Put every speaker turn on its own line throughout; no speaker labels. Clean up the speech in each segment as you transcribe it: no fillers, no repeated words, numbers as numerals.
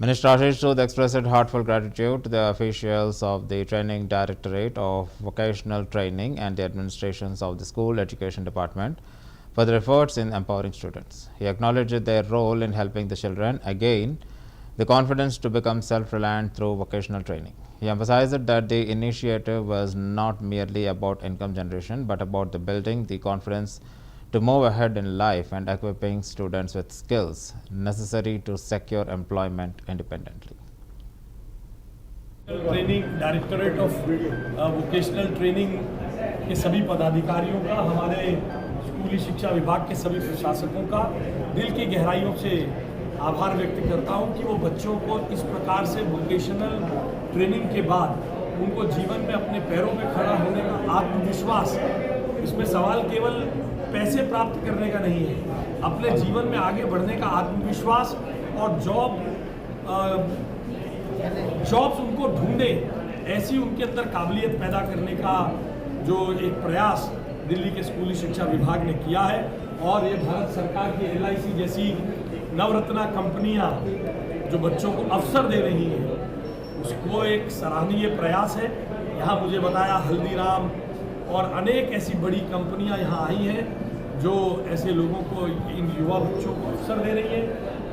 Minister Ashish Sood expressed heartfelt gratitude to the officials of the Training Directorate of Vocational Training and the administrations of the School Education Department for their efforts in empowering students. He acknowledged their role in helping the children gain the confidence to become self-reliant through vocational training. He emphasized that the initiative was not merely about income generation but about the building the confidence to move ahead in life and equipping students with skills necessary to secure employment independently.
Training directorate of vocational training के सभी पदाधिकारियों का, हमारे स्कूली शिक्षा विभाग के सभी प्रशासकों का दिल की गहराइयों से आभार व्यक्त करता हूं कि वो बच्चों को इस प्रकार से वोकेशनल ट्रेनिंग के बाद उनको जीवन में अपने पैरों पे खड़ा होने का आत्मविश्वास, इसमें सवाल केवल पैसे प्राप्त करने का नहीं है, अपने जीवन में आगे बढ़ने का आत्मविश्वास और जॉब्स उनको ढूंढे, ऐसी उनके अंदर काबिलियत पैदा करने का जो एक प्रयास दिल्ली के स्कूली शिक्षा विभाग ने किया है। और ये भारत सरकार की LIC जैसी नवरत्ना कंपनियां जो बच्चों को अवसर दे रही हैं, उसको एक सराहनीय प्रयास है। यहाँ मुझे बताया हल्दीराम और अनेक ऐसी बड़ी कंपनियां यहाँ आई हैं जो ऐसे लोगों को, इन युवा बच्चों को अवसर दे रही हैं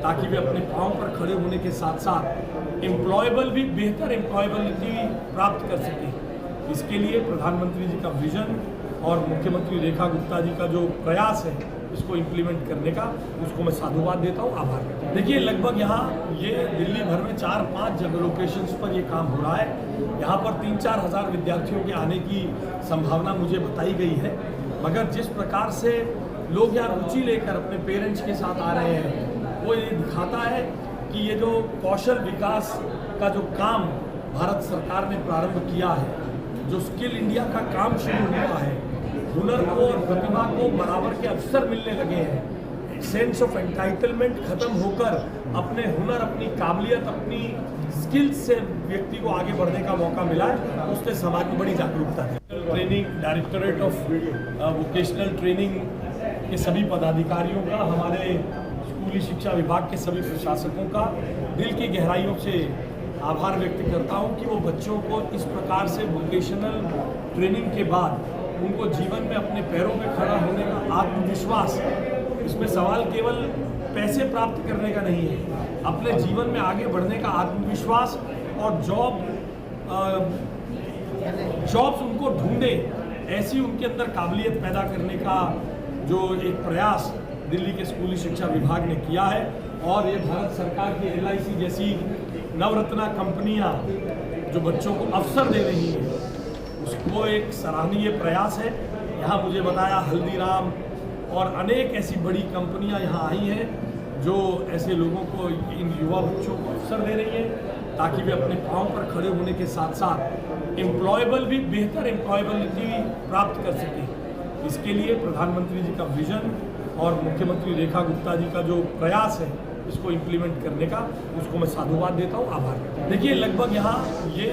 ताकि वे अपने पाँव पर खड़े होने के साथ साथ एम्प्लॉयबल भी, बेहतर एम्प्लॉयबिलिटी प्राप्त कर सकें। इसके लिए प्रधानमंत्री जी का विजन और मुख्यमंत्री रेखा गुप्ता जी का जो प्रयास है इसको इम्प्लीमेंट करने का, उसको मैं साधुवाद देता हूँ, आभार करता हूँ। देखिए, लगभग यहाँ ये दिल्ली भर में 4-5 जगह लोकेशंस पर ये काम हो रहा है। यहाँ पर 3-4 हज़ार विद्यार्थियों के आने की संभावना मुझे बताई गई है, मगर जिस प्रकार से लोग यहाँ रुचि लेकर अपने पेरेंट्स के साथ आ रहे हैं, वो ये दिखाता है कि ये जो कौशल विकास का जो काम भारत सरकार ने प्रारंभ किया है, जो स्किल इंडिया का काम शुरू हुआ है, हुनर को और प्रतिभा को बराबर के अवसर मिलने लगे हैं, सेंस ऑफ एंटाइटलमेंट खत्म होकर अपने हुनर, अपनी काबिलियत, अपनी स्किल्स से व्यक्ति को आगे बढ़ने का मौका मिला है, उससे समाज में बड़ी जागरूकता है। Training directorate of vocational training के सभी पदाधिकारियों का, हमारे स्कूली शिक्षा विभाग के सभी प्रशासकों का दिल की गहराइयों से आभार व्यक्त करता हूं कि वो बच्चों को इस प्रकार से वोकेशनल ट्रेनिंग के बाद उनको जीवन में अपने पैरों पे खड़ा होने का आत्मविश्वास, इसमें सवाल केवल पैसे प्राप्त करने का नहीं है, अपने जीवन में आगे बढ़ने का आत्मविश्वास और जॉब्स उनको ढूंढे, ऐसी उनके अंदर काबिलियत पैदा करने का जो एक प्रयास दिल्ली के स्कूली शिक्षा विभाग ने किया है। और ये भारत सरकार की LIC जैसी नवरत्ना कंपनियां जो बच्चों को अवसर दे रही हैं, उसको एक सराहनीय प्रयास है। यहाँ मुझे बताया हल्दीराम और अनेक ऐसी बड़ी कंपनियां यहाँ आई हैं जो ऐसे लोगों को, इन युवा बच्चों को अवसर दे रही हैं ताकि वे अपने पाँव पर खड़े होने के साथ साथ एम्प्लॉयबल भी, बेहतर एम्प्लॉयबिलिटी प्राप्त कर सकें। इसके लिए प्रधानमंत्री जी का विजन और मुख्यमंत्री रेखा गुप्ता जी का जो प्रयास है इसको इम्प्लीमेंट करने का, उसको मैं साधुवाद देता हूँ, आभार करता हूँ। देखिए, लगभग यहाँ ये